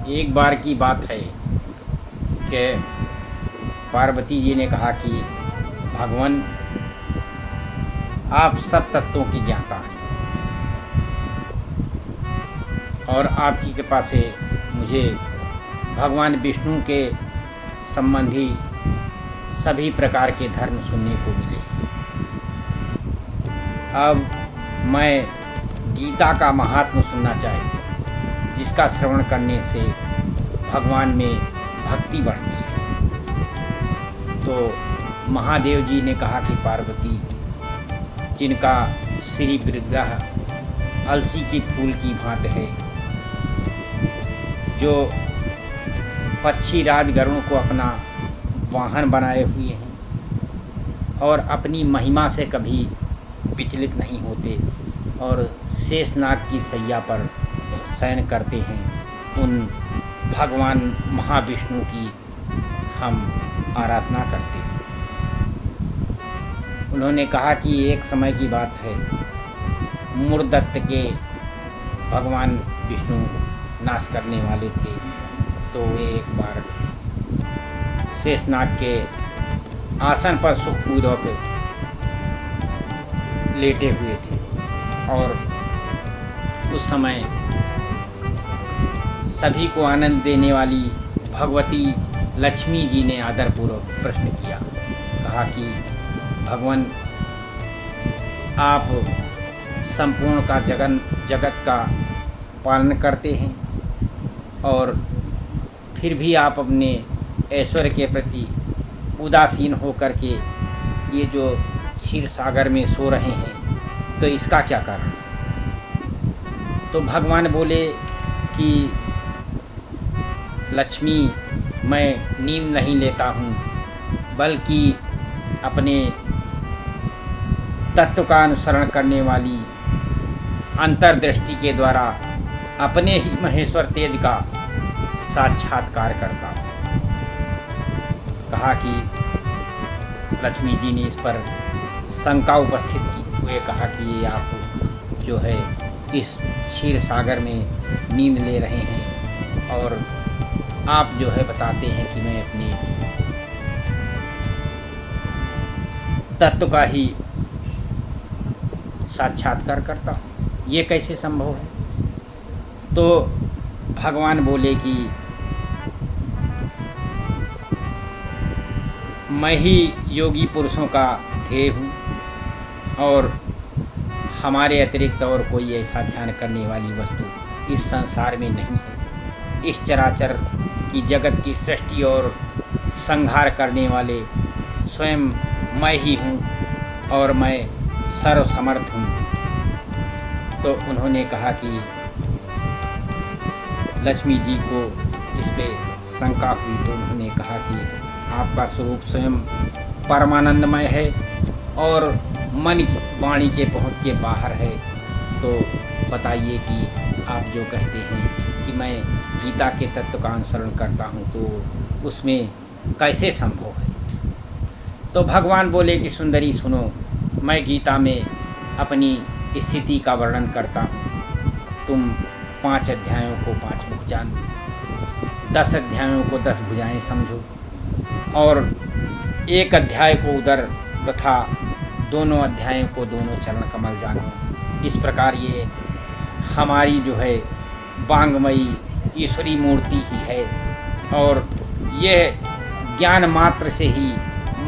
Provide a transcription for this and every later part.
एक बार की बात है कि पार्वती जी ने कहा कि भगवान, आप सब तत्वों की ज्ञाता हैं और आपकी कृपा से मुझे भगवान विष्णु के संबंधी सभी प्रकार के धर्म सुनने को मिले। अब मैं गीता का महात्म सुनना चाहती हूँ, जिसका श्रवण करने से भगवान में भक्ति बढ़ती है। तो महादेव जी ने कहा कि पार्वती, जिनका श्री विग्रह अलसी की फूल की भांति है, जो पक्षी राजगरुड़ को अपना वाहन बनाए हुए हैं और अपनी महिमा से कभी विचलित नहीं होते और शेषनाग की सैया पर शयन करते हैं, उन भगवान महाविष्णु की हम आराधना करते हैं। उन्होंने कहा कि एक समय की बात है, मूर्दत्त के भगवान विष्णु नाश करने वाले थे, तो वे एक बार शेषनाग के आसन पर सुखपूर्वक लेटे हुए थे और उस समय सभी को आनंद देने वाली भगवती लक्ष्मी जी ने आदरपूर्वक प्रश्न किया। कहा कि भगवान, आप संपूर्ण का जगत का पालन करते हैं और फिर भी आप अपने ऐश्वर्य के प्रति उदासीन होकर के ये जो क्षीर सागर में सो रहे हैं, तो इसका क्या कारण है? तो भगवान बोले कि लक्ष्मी, मैं नींद नहीं लेता हूँ, बल्कि अपने तत्व का अनुसरण करने वाली अंतर्दृष्टि के द्वारा अपने ही महेश्वर तेज का साक्षात्कार करता हूँ। कहा कि लक्ष्मी जी ने इस पर शंका उपस्थित की हुए कहा कि ये आप जो है इस क्षीर सागर में नींद ले रहे हैं और आप जो है बताते हैं कि मैं अपने तत्व का ही साक्षात्कार करता हूँ, ये कैसे संभव है? तो भगवान बोले कि मैं ही योगी पुरुषों का ध्येय हूँ और हमारे अतिरिक्त और कोई ऐसा ध्यान करने वाली वस्तु इस संसार में नहीं है। इस चराचर की जगत की सृष्टि और संहार करने वाले स्वयं मैं ही हूँ और मैं सर्वसमर्थ हूँ। तो उन्होंने कहा कि लक्ष्मी जी को इस पे शंका हुई, तो उन्होंने कहा कि आपका स्वरूप स्वयं परमानंदमय है और मन की वाणी के पहुँच के बाहर है। तो बताइए कि आप जो कहते हैं कि मैं गीता के तत्व का अनुसरण करता हूँ, तो उसमें कैसे संभव है? तो भगवान बोले कि सुंदरी सुनो, मैं गीता में अपनी स्थिति का वर्णन करता हूँ। तुम 5 अध्यायों को 5 मुख जानो, 10 अध्यायों को 10 भुजाएं समझो और 1 अध्याय को उदर तथा दोनों अध्यायों को दोनों चरण कमल जानो। इस प्रकार ये हमारी जो है वांगमयी ईश्वरी मूर्ति ही है और यह ज्ञान मात्र से ही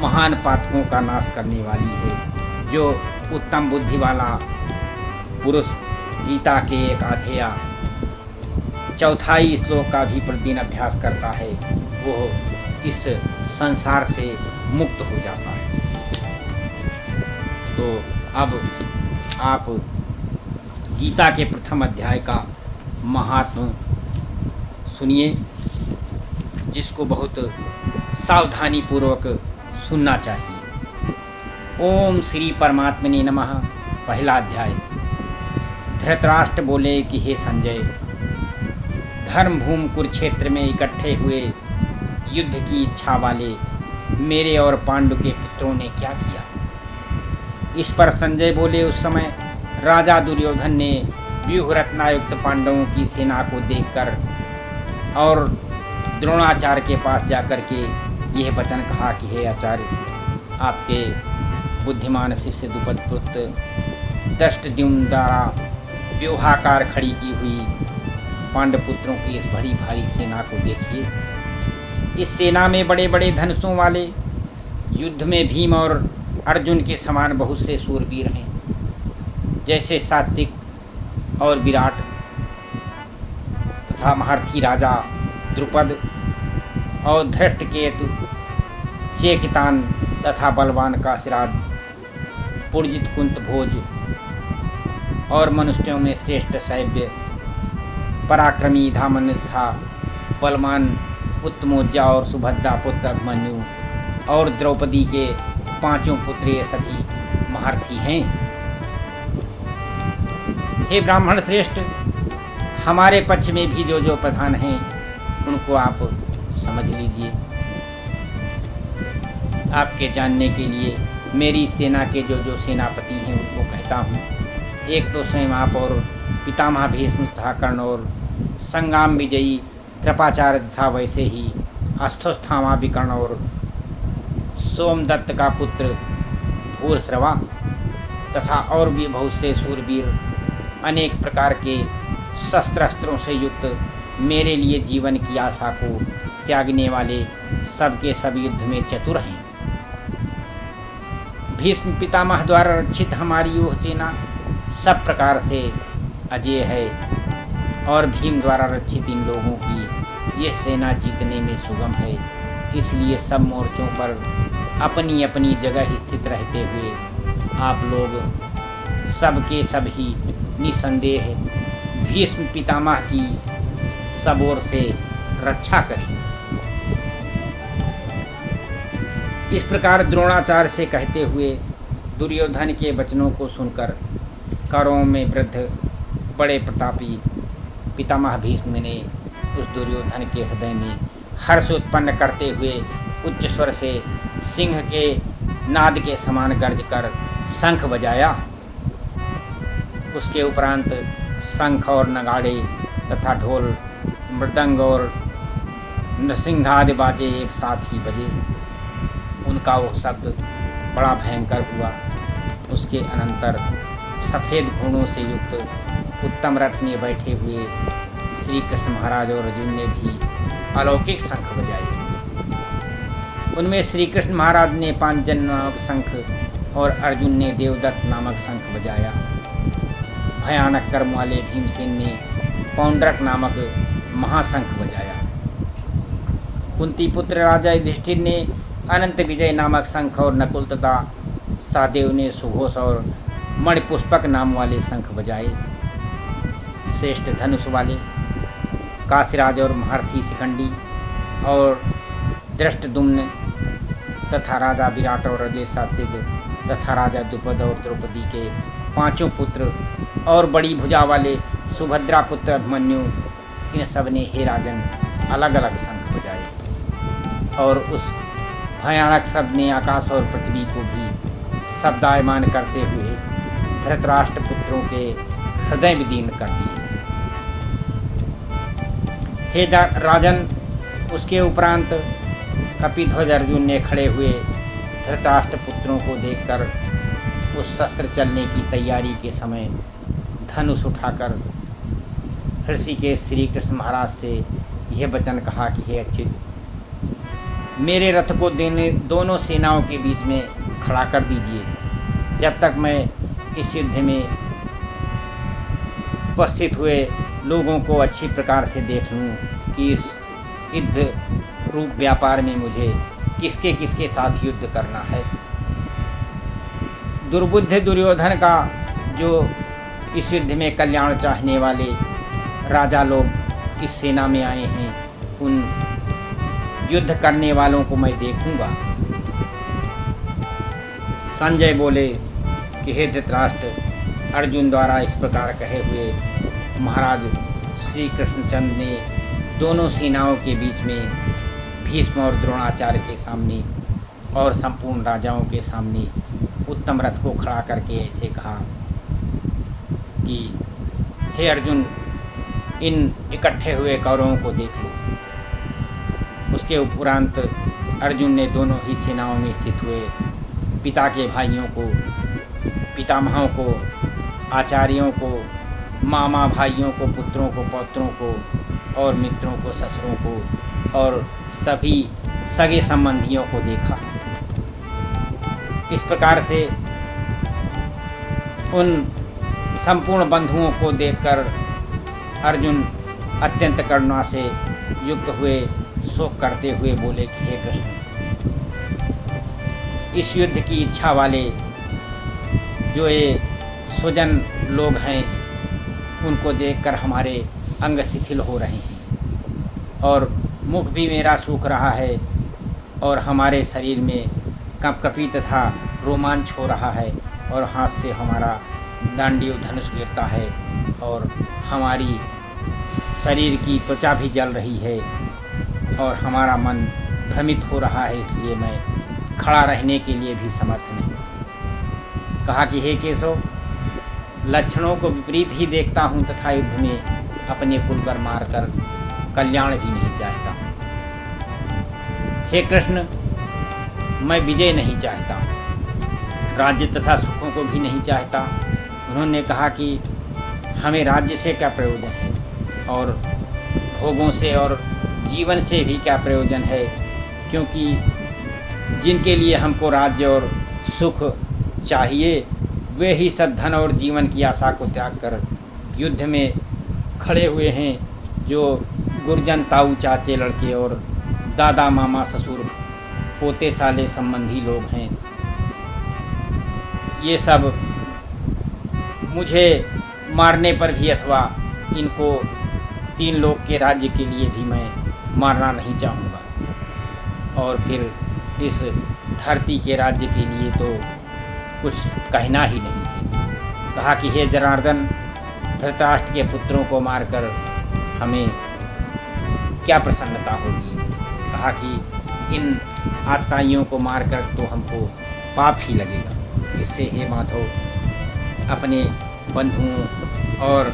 महान पातकों का नाश करने वाली है। जो उत्तम बुद्धि वाला पुरुष गीता के 1 अध्याय 4 श्लोक का भी प्रतिदिन अभ्यास करता है, वो इस संसार से मुक्त हो जाता है। तो अब आप गीता के प्रथम अध्याय का महात्म सुनिए, जिसको बहुत सावधानी पूर्वक सुनना चाहिए। ओम श्री परमात्मने नमः। पहला अध्याय। धृतराष्ट्र बोले कि हे संजय, धर्मभूमि कुरुक्षेत्र में इकट्ठे हुए युद्ध की इच्छा वाले मेरे और पांडु के पुत्रों ने क्या किया? इस पर संजय बोले, उस समय राजा दुर्योधन ने व्यूह रत्नायुक्त पांडवों की सेना को देखकर और द्रोणाचार्य के पास जाकर के यह वचन कहा कि हे आचार्य, आपके बुद्धिमान शिष्य द्रुपद पुत्र दृष्टद्युम्न द्वारा व्यूहाकार खड़ी की हुई पांडवपुत्रों की इस बड़ी भारी सेना को देखिए। इस सेना में बड़े बड़े धनुषों वाले, युद्ध में भीम और अर्जुन के समान बहुत से शूरवीर हैं, जैसे सात्विक और विराट तथा महारथी राजा द्रुपद और धृष्टकेतु, चेकितान तथा बलवान काशीराज, पुरजित कुंत भोज और मनुष्यों में श्रेष्ठ सैव्य, पराक्रमी धामन था, बलवान उत्तमोज्जा और सुभद्रा पुत्र अभिमन्यु और द्रौपदी के पांचों पुत्र, ये सभी महारथी हैं। हे ब्राह्मण श्रेष्ठ, हमारे पक्ष में भी जो जो प्रधान हैं उनको आप समझ लीजिए। आपके जानने के लिए मेरी सेना के जो जो सेनापति हैं उनको कहता हूँ। एक तो स्वयं आप और पितामह भीष्म तथा कर्ण और संग्राम विजयी कृपाचार्य तथा वैसे ही अश्वत्थामा विकर्ण और सोमदत्त का पुत्र भूरिश्रवा तथा और भी बहुत से शूरवीर, अनेक प्रकार के शस्त्रास्त्रों से युक्त, मेरे लिए जीवन की आशा को त्यागने वाले, सबके सब युद्ध में चतुर हैं। भीष्म पितामह द्वारा रक्षित हमारी वह सेना सब प्रकार से अजेय है और भीम द्वारा रक्षित इन लोगों की यह सेना जीतने में सुगम है। इसलिए सब मोर्चों पर अपनी अपनी जगह स्थित रहते हुए आप लोग सबके सब ही निसंदेह भीष्म पितामह की सब ओर से रक्षा करें। इस प्रकार द्रोणाचार्य से कहते हुए दुर्योधन के वचनों को सुनकर कौरवों में वृद्ध बड़े प्रतापी पितामह भीष्म ने उस दुर्योधन के हृदय में हर्ष उत्पन्न करते हुए उच्च स्वर से सिंह के नाद के समान गर्ज कर शंख बजाया। उसके उपरांत शंख और नगाड़े तथा ढोल, मृदंग और नरसिंहादि बाजे एक साथ ही बजे। उनका वो शब्द बड़ा भयंकर हुआ। उसके अनंतर सफ़ेद घोड़ों से युक्त उत्तम रथ में बैठे हुए श्री कृष्ण महाराज और अर्जुन ने भी अलौकिक शंख बजाए। उनमें श्री कृष्ण महाराज ने पांचजन नामक शंख और अर्जुन ने देवदत्त नामक शंख बजाया। भयानक कर्म वाले भीमसेन ने पौंड्रक नामक महाशंख बजाया। कुंती पुत्र राजा युधिष्ठिर ने अनंत विजय नामक शंख और नकुल तथा सहदेव ने सुघोष और मणिपुष्पक नाम वाले शंख बजाए। श्रेष्ठ धनुष वाले काशीराज और महारथी शिखंडी और दृष्टद्युम्न तथा राजा विराट और अजय सात्विक तथा राजा द्रुपद और द्रौपदी के पांचों पुत्र और बड़ी भुजा वाले सुभद्रा पुत्र अभिमन्यु, इन सब ने हे राजन अलग अलग शंख बजाए। और उस भयानक शब्द ने आकाश और पृथ्वी को भी शब्दायमान करते हुए धृतराष्ट्र पुत्रों के हृदय विदीर्ण कर दिए। हे राजन, उसके उपरांत कपिध्वज अर्जुन ने खड़े हुए धृतराष्ट्र पुत्रों को देखकर उस शस्त्र चलने की तैयारी के समय धनुष उठाकर ऋषिकेश श्री कृष्ण महाराज से यह वचन कहा कि हे अच्युत, मेरे रथ को दोनों सेनाओं के बीच में खड़ा कर दीजिए, जब तक मैं इस युद्ध में उपस्थित हुए लोगों को अच्छी प्रकार से देख लूँ कि इस युद्ध रूप व्यापार में मुझे किसके किसके साथ युद्ध करना है। दुर्बुद्ध दुर्योधन का जो इस युद्ध में कल्याण चाहने वाले राजा लोग इस सेना में आए हैं, उन युद्ध करने वालों को मैं देखूंगा। संजय बोले कि हे धृतराष्ट्र, अर्जुन द्वारा इस प्रकार कहे हुए महाराज श्री कृष्णचंद्र ने दोनों सेनाओं के बीच में भीष्म और द्रोणाचार्य के सामने और संपूर्ण राजाओं के सामने उत्तम रथ को खड़ा करके ऐसे कहा कि हे अर्जुन, इन इकट्ठे हुए कौरवों को देख लो। उसके उपरांत अर्जुन ने दोनों ही सेनाओं में स्थित हुए पिता के भाइयों को, पितामहों को, आचार्यों को, मामा भाइयों को, पुत्रों को, पौत्रों को और मित्रों को, ससुरों को और सभी सगे संबंधियों को देखा। इस प्रकार से उन संपूर्ण बंधुओं को देखकर अर्जुन अत्यंत करुणा से युक्त हुए, शोक करते हुए बोले कि हे कृष्ण, इस युद्ध की इच्छा वाले जो ये स्वजन लोग हैं उनको देखकर हमारे अंग शिथिल हो रहे हैं और मुख भी मेरा सूख रहा है और हमारे शरीर में कंपकपी तथा रोमांच हो रहा है और हाथ से हमारा डांडियो धनुष गिरता है और हमारी शरीर की त्वचा भी जल रही है और हमारा मन भ्रमित हो रहा है, इसलिए मैं खड़ा रहने के लिए भी समर्थ नहीं। कहा कि हे केशव, लक्षणों को विपरीत ही देखता हूँ तथा युद्ध में अपने कुल पर मारकर कल्याण भी नहीं चाहता। हे कृष्ण, मैं विजय नहीं चाहता, राज्य तथा सुखों को भी नहीं चाहता। उन्होंने कहा कि हमें राज्य से क्या प्रयोजन है और भोगों से और जीवन से भी क्या प्रयोजन है, क्योंकि जिनके लिए हमको राज्य और सुख चाहिए वे ही सब धन और जीवन की आशा को त्याग कर युद्ध में खड़े हुए हैं, जो गुरजन, ताऊ, चाचे, लड़के और दादा, मामा, ससुर, पोते, साले संबंधी लोग हैं। ये सब मुझे मारने पर भी अथवा इनको तीन लोक के राज्य के लिए भी मैं मारना नहीं चाहूँगा और फिर इस धरती के राज्य के लिए तो कुछ कहना ही नहीं है। कहा कि हे जनार्दन, धृतराष्ट्र के पुत्रों को मारकर हमें क्या प्रसन्नता होगी। कहा कि इन आत्ताइयों को मारकर तो हमको पाप ही लगेगा। इससे हे माधव, अपने बंधुओं और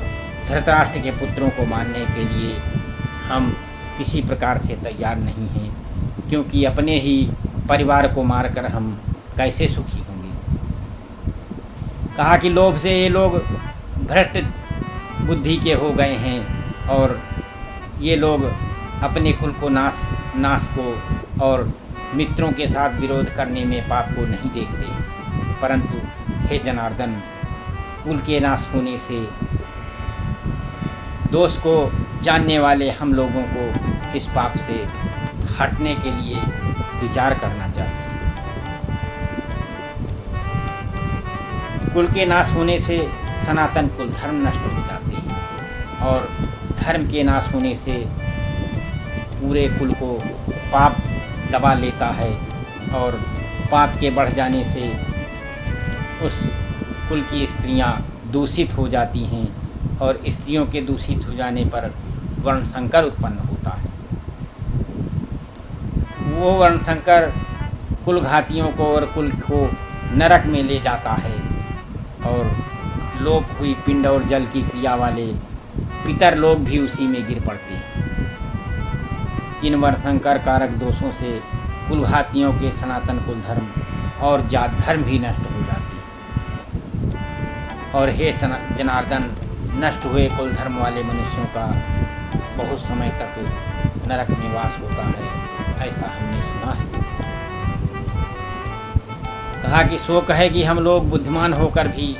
धृतराष्ट्र के पुत्रों को मारने के लिए हम किसी प्रकार से तैयार नहीं हैं, क्योंकि अपने ही परिवार को मारकर हम कैसे सुखी होंगे। कहा कि लोभ से ये लोग भ्रष्ट बुद्धि के हो गए हैं और ये लोग अपने कुल को नाश को और मित्रों के साथ विरोध करने में पाप को नहीं देखते, परंतु हे जनार्दन, कुल के नाश होने से दोष को जानने वाले हम लोगों को इस पाप से हटने के लिए विचार करना चाहिए। कुल के नाश होने से सनातन कुल धर्म नष्ट हो जाते हैं और धर्म के नाश होने से पूरे कुल को पाप दबा लेता है और पाप के बढ़ जाने से उस कुल की स्त्रियां दूषित हो जाती हैं और स्त्रियों के दूषित हो जाने पर वर्ण संकर उत्पन्न होता है। वो वर्ण संकर कुल घातियों को और कुल को नरक में ले जाता है और लोप हुई पिंड और जल की क्रिया वाले पितर लोग भी उसी में गिर पड़ते हैं। इन वर्ण संकर कारक दोषों से कुल घातियों के सनातन कुल धर्म और जात धर्म भी नष्ट हो जाती है। और हे जनार्दन, नष्ट हुए कुल धर्म वाले मनुष्यों का बहुत समय तक नरक में वास होता है, ऐसा हमने सुना है। कहा कि शोक है कि हम लोग बुद्धिमान होकर भी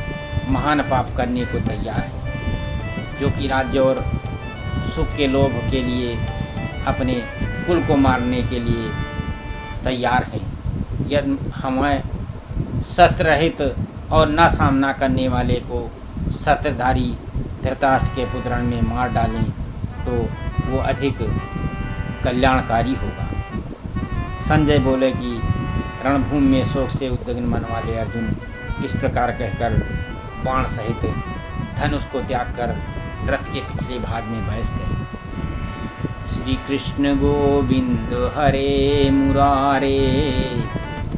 महान पाप करने को तैयार हैं, जो कि राज्य और सुख के लोभ के लिए अपने कुल को मारने के लिए तैयार हैं। यदि हमें शस्त्र रहित और न सामना करने वाले को शस्त्रधारी धृतराष्ट्र के पुत्र में मार डालें तो वो अधिक कल्याणकारी होगा। संजय बोले कि रणभूमि में शोक से उद्विग्न मन वाले अर्जुन इस प्रकार कहकर बाण सहित धनुष को त्याग कर रथ के पिछले भाग में बैठ गए। श्री कृष्ण गोविंद हरे मुरारे,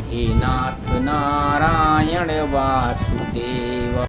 हे नाथ नारायण वासुदेव।